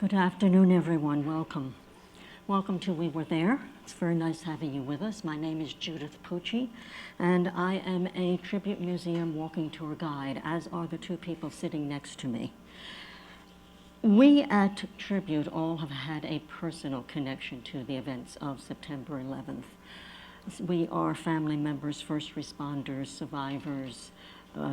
Good afternoon, everyone. Welcome. Welcome to We Were There. It's very nice having you with us. My name is Judith Pucci, and I am a Tribute Museum walking tour guide, as are the two people sitting next to me. We at Tribute all have had a personal connection to the events of September 11th. We are family members, first responders, survivors.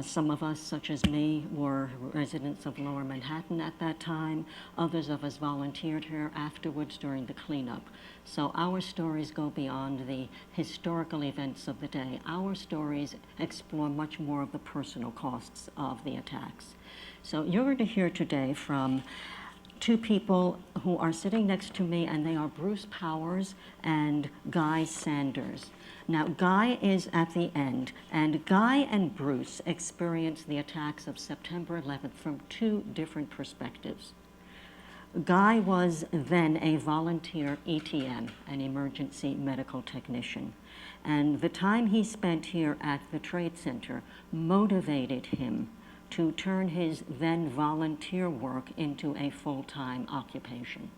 Some of us, such as me, were residents of Lower Manhattan at that time. Others of us volunteered here afterwards during the cleanup. So our stories go beyond the historical events of the day. Our stories explore much more of the personal costs of the attacks. So you're going to hear today from two people who are sitting next to me, and they are Bruce Powers and Guy Sanders. Now, Guy is at the end, and Guy and Bruce experienced the attacks of September 11th from two different perspectives. Guy was then a volunteer ETM, an emergency medical technician, and the time he spent here at the Trade Center motivated him to turn his then volunteer work into a full-time occupation.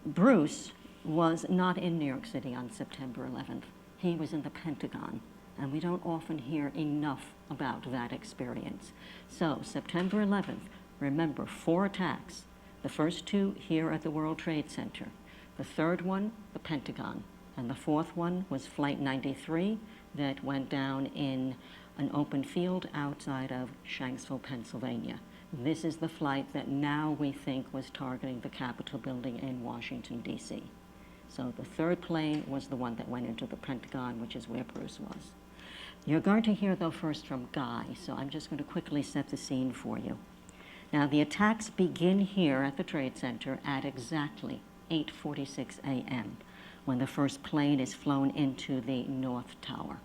Bruce was not in New York City on September 11th. He was in the Pentagon, and we don't often hear enough about that experience. So September 11th, remember, 4 attacks. The first 2 here at the World Trade Center. The third one, the Pentagon. And the fourth one was Flight 93 that went down in an open field outside of Shanksville, Pennsylvania. This is the flight that now we think was targeting the Capitol building in Washington, D.C. So the third plane was the one that went into the Pentagon, which is where Bruce was. You're going to hear, though, first from Guy, so I'm just going to quickly set the scene for you. Now, the attacks begin here at the Trade Center at exactly 8:46 a.m., when the first plane is flown into the North Tower.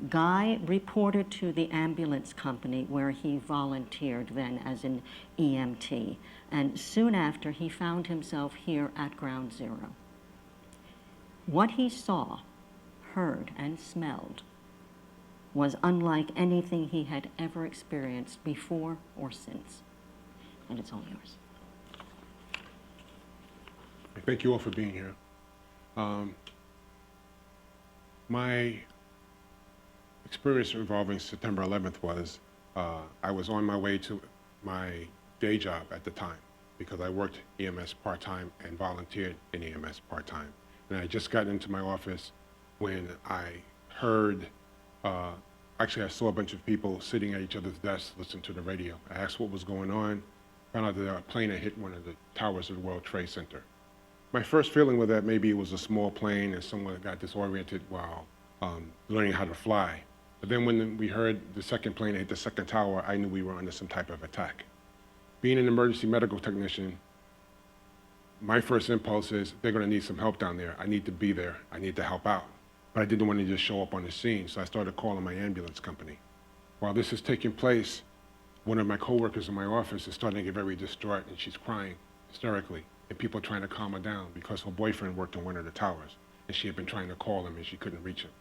Guy reported to the ambulance company where he volunteered then as an EMT, and soon after he found himself here at Ground Zero. What he saw, heard, and smelled was unlike anything he had ever experienced before or since. And it's all yours. Thank you all for being here. My experience involving September 11th was I was on my way to my day job at the time because I worked EMS part-time and volunteered in EMS part-time. And I just got into my office when I heard, actually I saw a bunch of people sitting at each other's desks listening to the radio. I asked what was going on, found out that a plane had hit one of the towers of the World Trade Center. My first feeling was that maybe it was a small plane and someone got disoriented while learning how to fly. But then when we heard the second plane hit the second tower, I knew we were under some type of attack. Being an emergency medical technician, my first impulse is they're going to need some help down there. I need to be there. I need to help out. But I didn't want to just show up on the scene, so I started calling my ambulance company. While this is taking place, one of my coworkers in my office is starting to get very distraught, and she's crying hysterically, and people are trying to calm her down because her boyfriend worked in one of the towers, and she had been trying to call him, and she couldn't reach him.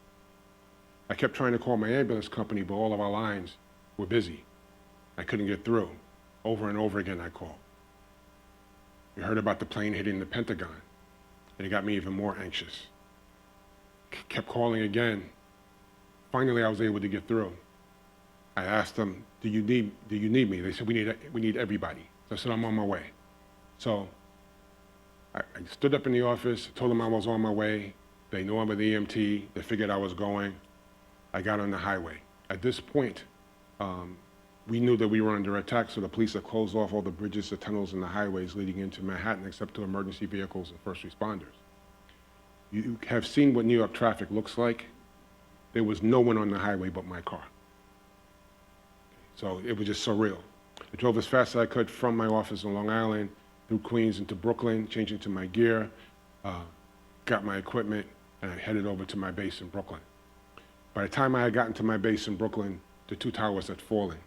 I kept trying to call my ambulance company, but all of our lines were busy. I couldn't get through. Over and over again, I called. We heard about the plane hitting the Pentagon, and it got me even more anxious. Kept calling again. Finally, I was able to get through. I asked them, do you need me? They said, we need everybody. So I said, I'm on my way. So I stood up in the office, told them I was on my way. They knew I'm an EMT. They figured I was going. I got on the highway. At this point, we knew that we were under attack, so the police had closed off all the bridges, the tunnels, and the highways leading into Manhattan, except to emergency vehicles and first responders. You have seen what New York traffic looks like. There was no one on the highway but my car. So it was just surreal. I drove as fast as I could from my office in Long Island, through Queens into Brooklyn, changing to my gear, got my equipment, and I headed over to my base in Brooklyn. By the time I had gotten to my base in Brooklyn, the 2 towers had fallen.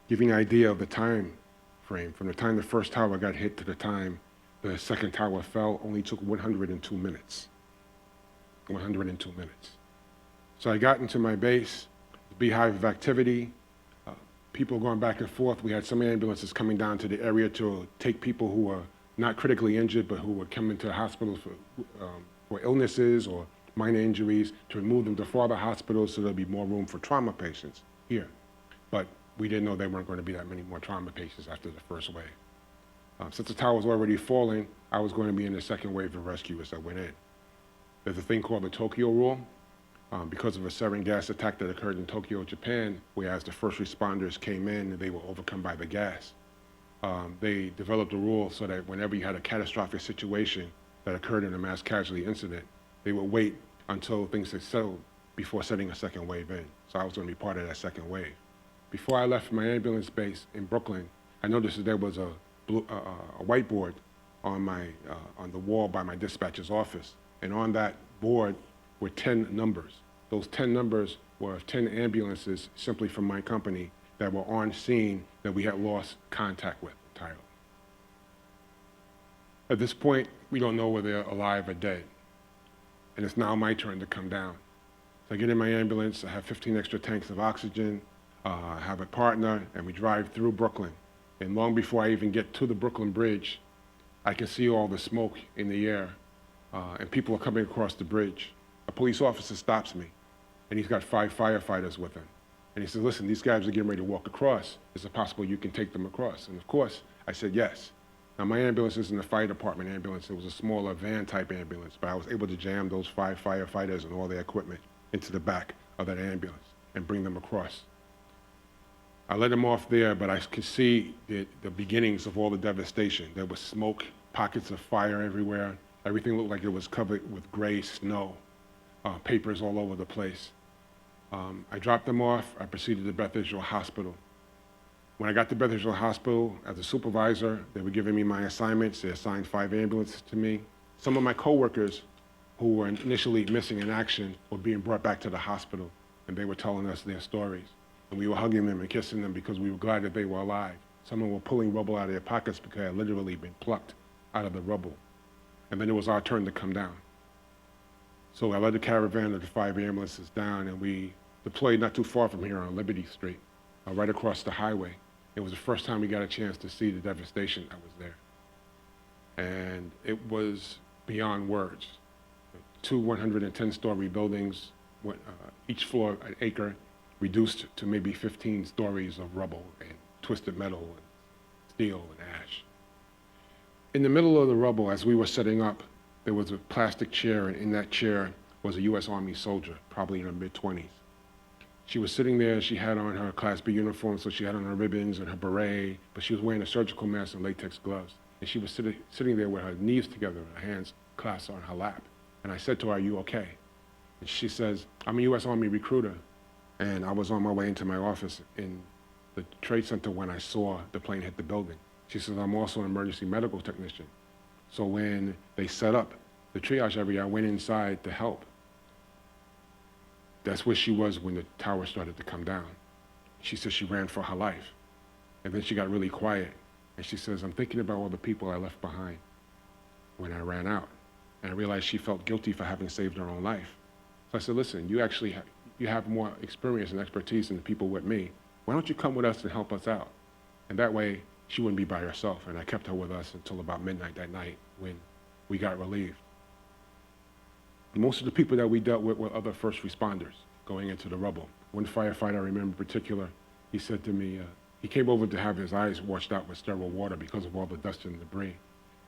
Giving an idea of the time frame, from the time the first tower got hit to the time the second tower fell, only took 102 minutes. 102 minutes. So I got into my base, the beehive of activity, people going back and forth. We had some ambulances coming down to the area to take people who were not critically injured, but who would come into the hospital for illnesses or minor injuries, to remove them to farther hospitals so there'll be more room for trauma patients here. But we didn't know there weren't going to be that many more trauma patients after the first wave. Since the tower was already falling, I was going to be in the second wave of rescuers that went in. There's a thing called the Tokyo Rule. Because of a sarin gas attack that occurred in Tokyo, Japan, whereas the first responders came in and they were overcome by the gas. They developed a rule so that whenever you had a catastrophic situation that occurred in a mass casualty incident, they would wait until things had settled before setting a second wave in. So I was going to be part of that second wave. Before I left my ambulance base in Brooklyn, I noticed that there was a whiteboard on the wall by my dispatcher's office. And on that board were 10 numbers. Those 10 numbers were of 10 ambulances simply from my company that were on scene that we had lost contact with entirely. At this point, we don't know whether they're alive or dead. And it's now my turn to come down. So I get in my ambulance, I have 15 extra tanks of oxygen, I have a partner, and we drive through Brooklyn. And long before I even get to the Brooklyn Bridge, I can see all the smoke in the air, and people are coming across the bridge. A police officer stops me, and he's got 5 firefighters with him. And he says, listen, these guys are getting ready to walk across. Is it possible you can take them across? And of course, I said yes. Now, my ambulance isn't a fire department ambulance. It was a smaller van-type ambulance, but I was able to jam those 5 firefighters and all their equipment into the back of that ambulance and bring them across. I let them off there, but I could see the beginnings of all the devastation. There was smoke, pockets of fire everywhere. Everything looked like it was covered with gray snow, papers all over the place. I dropped them off. I proceeded to Beth Israel Hospital. When I got to Beth Israel Hospital, as a supervisor, they were giving me my assignments. They assigned 5 ambulances to me. Some of my coworkers who were initially missing in action were being brought back to the hospital, and they were telling us their stories. And we were hugging them and kissing them because we were glad that they were alive. Some of them were pulling rubble out of their pockets because they had literally been plucked out of the rubble. And then it was our turn to come down. So I led the caravan of the 5 ambulances down, and we deployed not too far from here on Liberty Street, right across the highway. It was the first time we got a chance to see the devastation that was there. And it was beyond words. 2 110-story buildings, each floor an acre, reduced to maybe 15 stories of rubble and twisted metal and steel and ash. In the middle of the rubble, as we were setting up, there was a plastic chair, and in that chair was a U.S. Army soldier, probably in her mid-20s. She was sitting there. She had on her Class B uniform, so she had on her ribbons and her beret, but she was wearing a surgical mask and latex gloves. And she was sitting there with her knees together and her hands clasped on her lap. And I said to her, "Are you okay?" And she says, "I'm a U.S. Army recruiter." And I was on my way into my office in the Trade Center when I saw the plane hit the building. She says, "I'm also an emergency medical technician." So when they set up the triage area, I went inside to help. That's where she was when the tower started to come down. She says she ran for her life. And then she got really quiet. And she says, "I'm thinking about all the people I left behind when I ran out." And I realized she felt guilty for having saved her own life. So I said, "Listen, you actually you have more experience and expertise than the people with me. Why don't you come with us and help us out?" And that way, she wouldn't be by herself. And I kept her with us until about midnight that night when we got relieved. Most of the people that we dealt with were other first responders going into the rubble. One firefighter I remember in particular, he said to me, he came over to have his eyes washed out with sterile water because of all the dust and debris.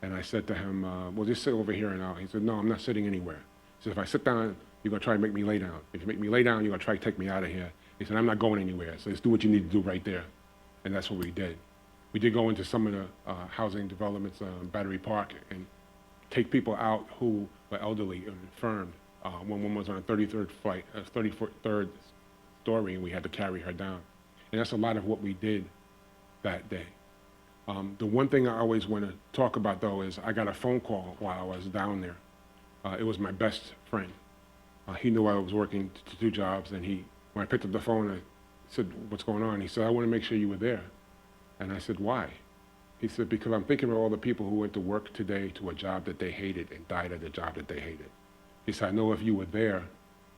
And I said to him, "Well, just sit over here and out." He said, "No, I'm not sitting anywhere." He said, "If I sit down, you're going to try to make me lay down. If you make me lay down, you're going to try to take me out of here." He said, "I'm not going anywhere, so just do what you need to do right there." And that's what we did. We did go into some of the housing developments, Battery Park, and take people out who were elderly and infirmed. One woman was on a 33rd story, and we had to carry her down. And that's a lot of what we did that day. The one thing I always want to talk about, though, is I got a phone call while I was down there. It was my best friend. He knew I was working 2 jobs, and when I picked up the phone, I said, "What's going on?" He said, "I want to make sure you were there." And I said, "Why?" He said, "Because I'm thinking of all the people who went to work today to a job that they hated and died at a job that they hated." He said, "I know if you were there,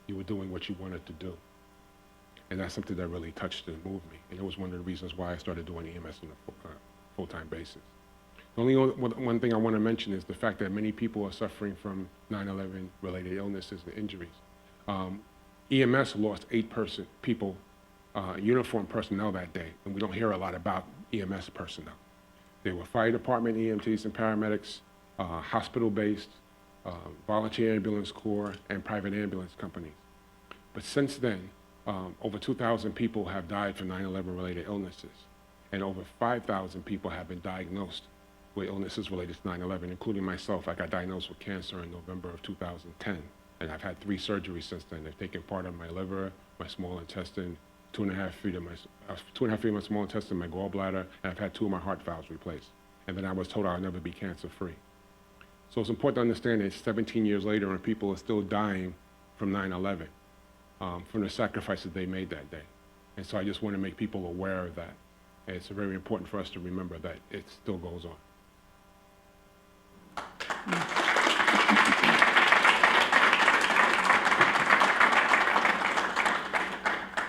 you were doing what you wanted to do." And that's something that really touched and moved me. And it was one of the reasons why I started doing EMS on a full-time basis. The only one thing I want to mention is the fact that many people are suffering from 9/11 related illnesses and injuries. EMS lost 8 people, uniformed personnel that day, and we don't hear a lot about EMS personnel. They were fire department EMTs and paramedics, hospital-based, volunteer ambulance corps, and private ambulance companies. But since then, over 2,000 people have died from 9/11 related illnesses, and over 5,000 people have been diagnosed with illnesses related to 9/11, including myself. I got diagnosed with cancer in November of 2010, and I've had 3 surgeries since then. They've taken part of my liver, my small intestine, 2.5 feet of my small intestine, my gallbladder, and I've had 2 of my heart valves replaced. And then I was told I'll never be cancer-free. So it's important to understand that 17 years later, and people are still dying from 9/11, from the sacrifices they made that day. And so I just want to make people aware of that. And it's very important for us to remember that it still goes on.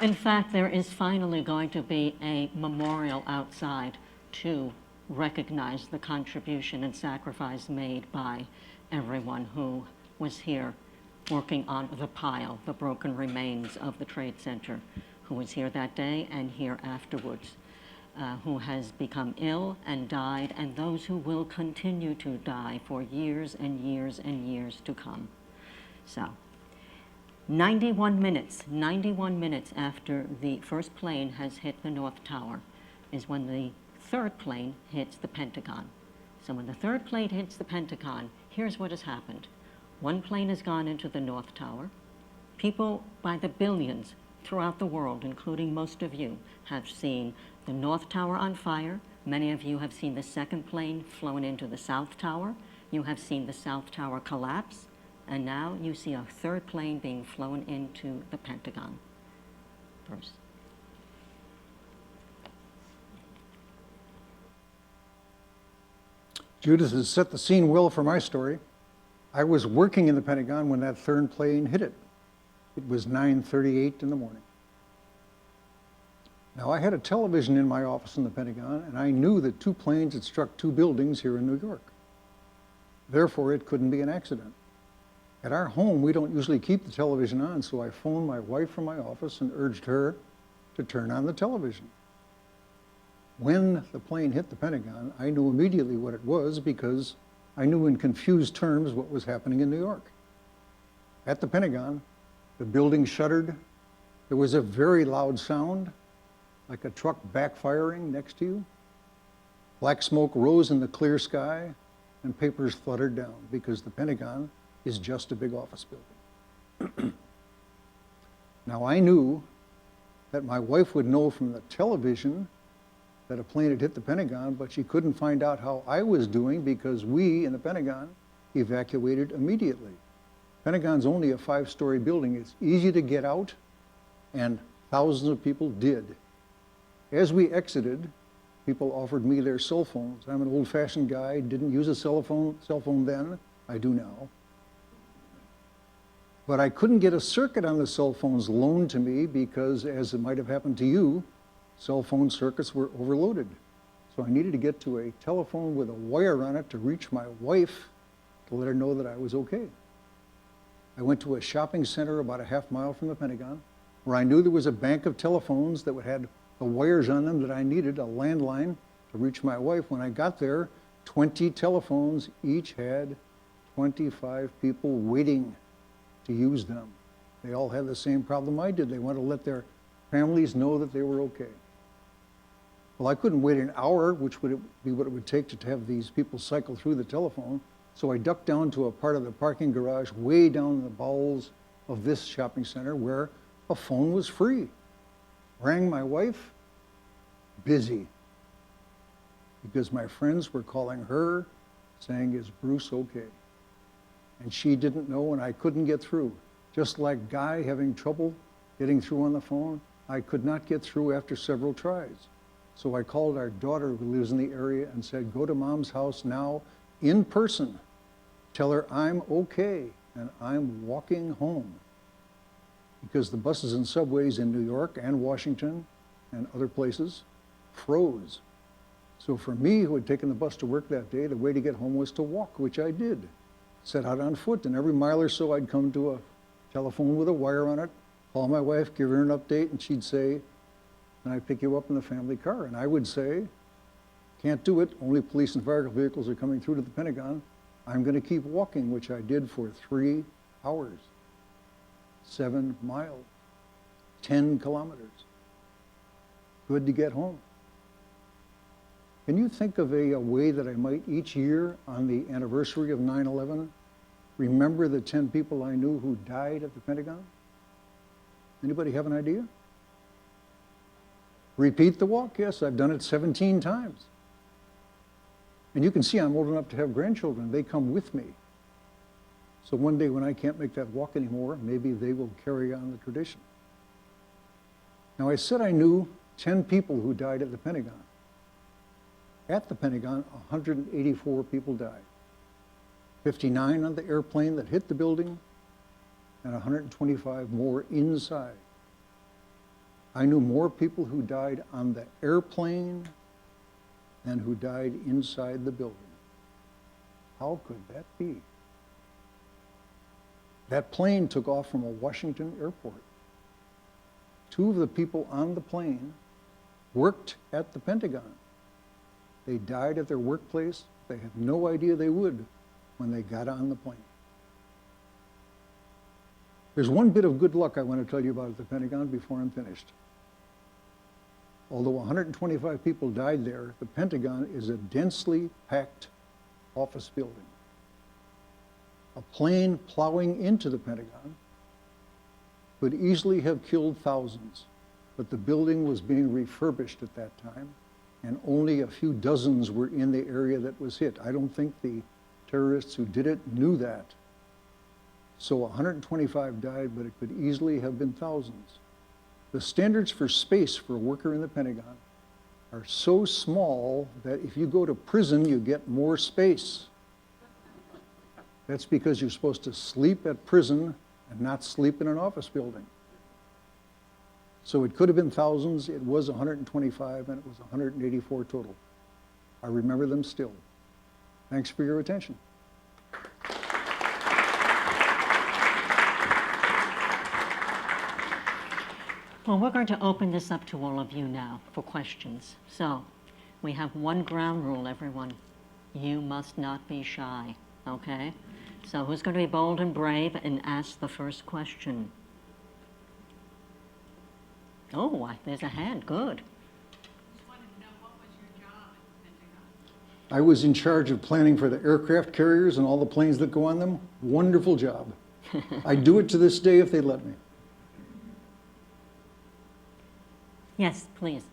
In fact, there is finally going to be a memorial outside to recognize the contribution and sacrifice made by everyone who was here working on the pile, the broken remains of the Trade Center, who was here that day and here afterwards, who has become ill and died, and those who will continue to die for years and years and years to come. So, 91 minutes after the first plane has hit the North Tower is when the third plane hits the Pentagon. So when the third plane hits the Pentagon, here's what has happened. One plane has gone into the North Tower. People by the billions throughout the world, including most of you, have seen the North Tower on fire. Many of you have seen the second plane flown into the South Tower. You have seen the South Tower collapse. And now you see a third plane being flown into the Pentagon. Bruce. Judith has set the scene well for my story. I was working in the Pentagon when that third plane hit it. It was 9:38 in the morning. Now, I had a television in my office in the Pentagon, and I knew that 2 planes had struck 2 buildings here in New York. Therefore, it couldn't be an accident. At our home, we don't usually keep the television on, so I phoned my wife from my office and urged her to turn on the television. When the plane hit the Pentagon, I knew immediately what it was because I knew in confused terms what was happening in New York. At the Pentagon, the building shuddered. There was a very loud sound, like a truck backfiring next to you. Black smoke rose in the clear sky, and papers fluttered down because the Pentagon is just a big office building. Now, I knew that my wife would know from the television that a plane had hit the Pentagon, but she couldn't find out how I was doing because we in the Pentagon evacuated immediately. Pentagon's only a 5-story building. It's easy to get out, and thousands of people did. As we exited, people offered me their cell phones. I'm an old-fashioned guy, didn't use a cell phone then. I do now. But I couldn't get a circuit on the cell phones loaned to me because, as it might have happened to you, cell phone circuits were overloaded. So I needed to get to a telephone with a wire on it to reach my wife to let her know that I was okay. I went to a shopping center about a half mile from the Pentagon where I knew there was a bank of telephones that had the wires on them that I needed, a landline, to reach my wife. When I got there, 20 telephones, each had 25 people waiting to use them. They all had the same problem I did. They wanted to let their families know that they were okay. Well, I couldn't wait an hour, which would be what it would take to have these people cycle through the telephone. So I ducked down to a part of the parking garage way down in the bowels of this shopping center where a phone was free. Rang my wife, busy. Because my friends were calling her saying, "Is Bruce okay?" And she didn't know, and I couldn't get through. Just like Guy having trouble getting through on the phone, I could not get through after several tries. So I called our daughter who lives in the area and said, "Go to Mom's house now in person. Tell her I'm okay and I'm walking home." Because the buses and subways in New York and Washington and other places froze. So for me, who had taken the bus to work that day, the way to get home was to walk, which I did. Set out on foot, and every mile or so I'd come to a telephone with a wire on it, call my wife, give her an update, and she'd say, "Can I pick you up in the family car?" And I would say, "Can't do it, only police and fire vehicles are coming through to the Pentagon. I'm gonna keep walking," which I did for 3 hours, 7 miles, 10 kilometers. Good to get home. Can you think of a way that I might each year on the anniversary of 9/11 remember the 10 people I knew who died at the Pentagon? Anybody have an idea? Repeat the walk. Yes, I've done it 17 times. And you can see I'm old enough to have grandchildren. They come with me. So one day when I can't make that walk anymore, maybe they will carry on the tradition. Now, I said I knew 10 people who died at the Pentagon. At the Pentagon, 184 people died. 59 on the airplane that hit the building, and 125 more inside. I knew more people who died on the airplane than who died inside the building. How could that be? That plane took off from a Washington airport. 2 of the people on the plane worked at the Pentagon. They died at their workplace. They had no idea they would when they got on the plane. There's one bit of good luck I want to tell you about at the Pentagon before I'm finished. Although 125 people died there, the Pentagon is a densely packed office building. A plane plowing into the Pentagon could easily have killed thousands, but the building was being refurbished at that time, and only a few dozens were in the area that was hit. I don't think the terrorists who did it knew that. So 125 died, but it could easily have been thousands. The standards for space for a worker in the Pentagon are so small that if you go to prison, you get more space. That's because you're supposed to sleep at prison and not sleep in an office building. So it could have been thousands, it was 125, and it was 184 total. I remember them still. Thanks for your attention. Well, we're going to open this up to all of you now for questions. So, we have one ground rule, everyone. You must not be shy, okay? So who's going to be bold and brave and ask the first question? Oh, there's a hand, good. Just wanted to know, what was your job at the Pentagon? I was in charge of planning for the aircraft carriers and all the planes that go on them. Wonderful job. I'd do it to this day if they'd let me. Yes, please.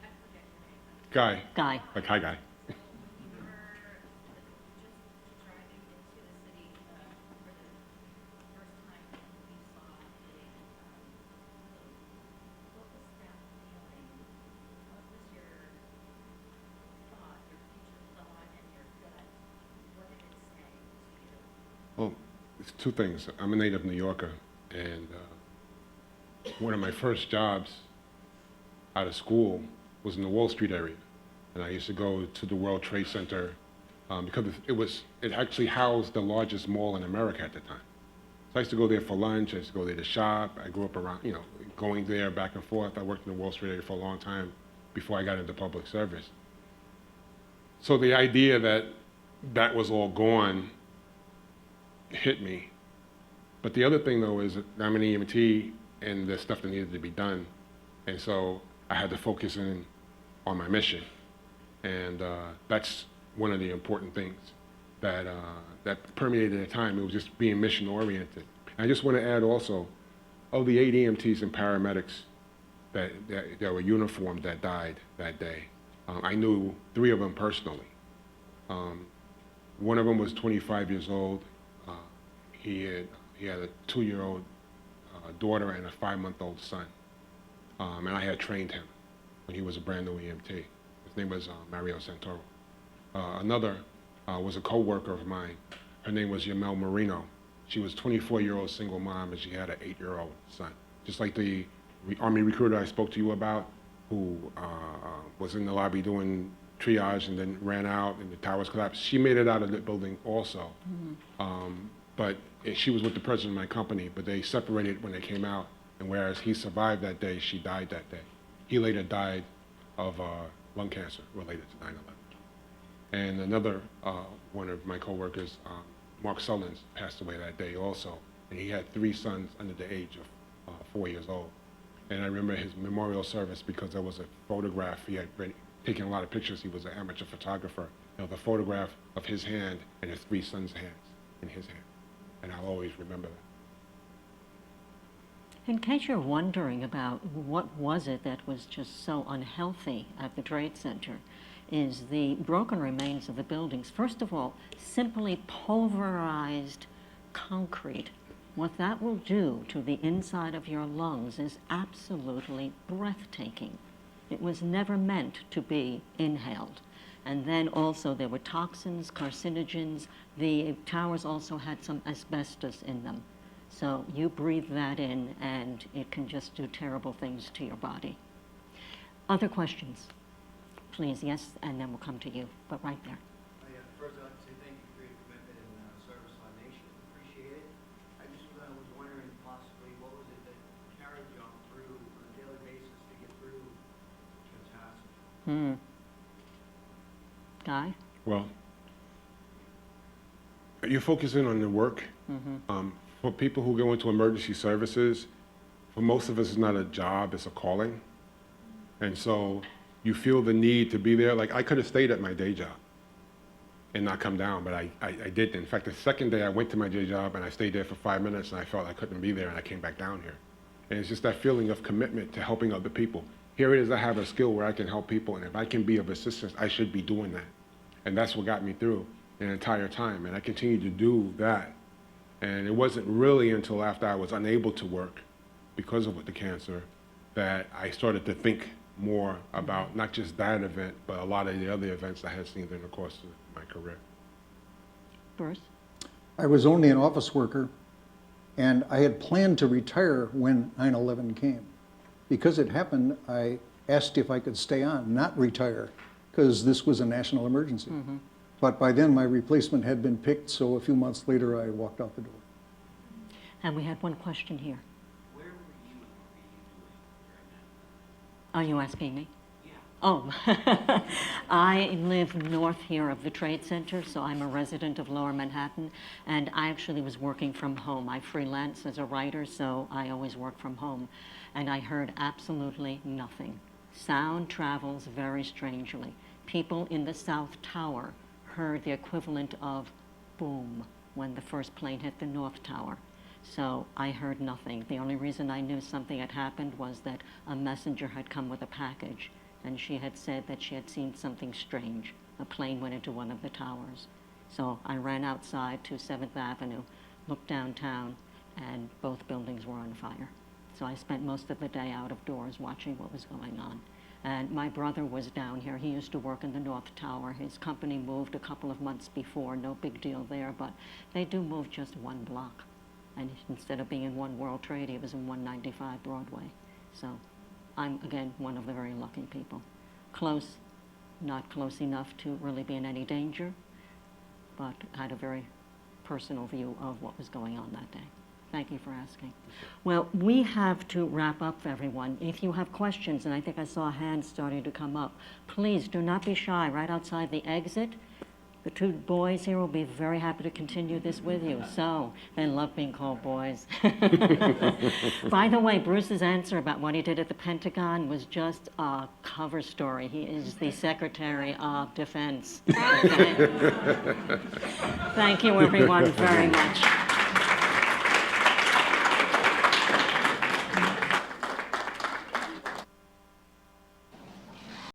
I forget your name. Guy. Guy. Like, hi, Guy. You were just driving into the city for the first time and you saw what was that feeling? What was your thought, your future thought and your gut? What did it say to you? Well, it's 2 things. I'm a native New Yorker, and one of my first jobs out of school was in the Wall Street area. And I used to go to the World Trade Center because it actually housed the largest mall in America at the time. So I used to go there for lunch, I used to go there to shop. I grew up around, going there back and forth. I worked in the Wall Street area for a long time before I got into public service. So the idea that that was all gone hit me. But the other thing, though, is that I'm an EMT and there's stuff that needed to be done. And so I had to focus in on my mission. And that's one of the important things that permeated at the time. It was just being mission-oriented. And I just want to add also, of the 8 EMTs and paramedics that were uniformed that died that day, I knew 3 of them personally. One of them was 25 years old. He had a 2-year-old daughter and a 5-month-old son. And I had trained him when he was a brand new EMT. His name was Mario Santoro. Another was a co-worker of mine. Her name was Yamel Marino. She was a 24-year-old single mom, and she had an 8-year-old son. Just like the Army recruiter I spoke to you about, who was in the lobby doing triage and then ran out and the towers collapsed. She made it out of the building also. But she was with the president of my company, but they separated when they came out. And whereas he survived that day, she died that day. He later died of lung cancer related to 9/11. And another one of my coworkers, Mark Sullins, passed away that day also. And he had 3 sons under the age of 4 years old. And I remember his memorial service because there was a photograph. He had taken a lot of pictures. He was an amateur photographer. There was a photograph of his hand and his 3 sons' hands in his hand. And I'll always remember that. In case you're wondering about what was it that was just so unhealthy at the Trade Center, is the broken remains of the buildings. First of all, simply pulverized concrete. What that will do to the inside of your lungs is absolutely breathtaking. It was never meant to be inhaled. And then also there were toxins, carcinogens. The towers also had some asbestos in them. So you breathe that in and it can just do terrible things to your body. Other questions? Please, yes, and then we'll come to you, but right there. First, I'd like to say thank you for your commitment and service to our nation. Appreciate it. I just was wondering possibly what was it that carried you through on a daily basis to get through your task? Guy? Well, you're focusing on the work. For people who go into emergency services, for most of us, it's not a job, it's a calling. And so you feel the need to be there. Like, I could have stayed at my day job and not come down, but I didn't. In fact, the second day I went to my day job and I stayed there for 5 minutes and I felt I couldn't be there and I came back down here. And it's just that feeling of commitment to helping other people. Here it is, I have a skill where I can help people, and if I can be of assistance, I should be doing that. And that's what got me through an entire time, and I continue to do that. And it wasn't really until after I was unable to work because of the cancer that I started to think more about not just that event, but a lot of the other events I had seen during the course of my career. Bruce? I was only an office worker, and I had planned to retire when 9/11 came. Because it happened, I asked if I could stay on, not retire, because this was a national emergency. But by then, my replacement had been picked, so a few months later, I walked out the door. And we had one question here. Where were you doing during that? Are you asking me? Yeah. Oh, I live north here of the Trade Center, so I'm a resident of Lower Manhattan, and I actually was working from home. I freelance as a writer, so I always work from home, and I heard absolutely nothing. Sound travels very strangely. People in the South Tower heard the equivalent of boom when the first plane hit the North Tower. So I heard nothing. The only reason I knew something had happened was that a messenger had come with a package, and she had said that she had seen something strange. A plane went into one of the towers. So I ran outside to 7th Avenue, looked downtown, and both buildings were on fire. So I spent most of the day out of doors watching what was going on. And my brother was down here. He used to work in the North Tower. His company moved a couple of months before, no big deal there, but they do move just one block. And instead of being in One World Trade, he was in 195 Broadway. So I'm, again, one of the very lucky people. Close, not close enough to really be in any danger, but had a very personal view of what was going on that day. Thank you for asking. Well, we have to wrap up, everyone. If you have questions, and I think I saw hands starting to come up, please do not be shy. Right outside the exit, the 2 boys here will be very happy to continue this with you. So, they love being called boys. By the way, Bruce's answer about what he did at the Pentagon was just a cover story. He is the Secretary of Defense. Okay? Thank you, everyone, very much.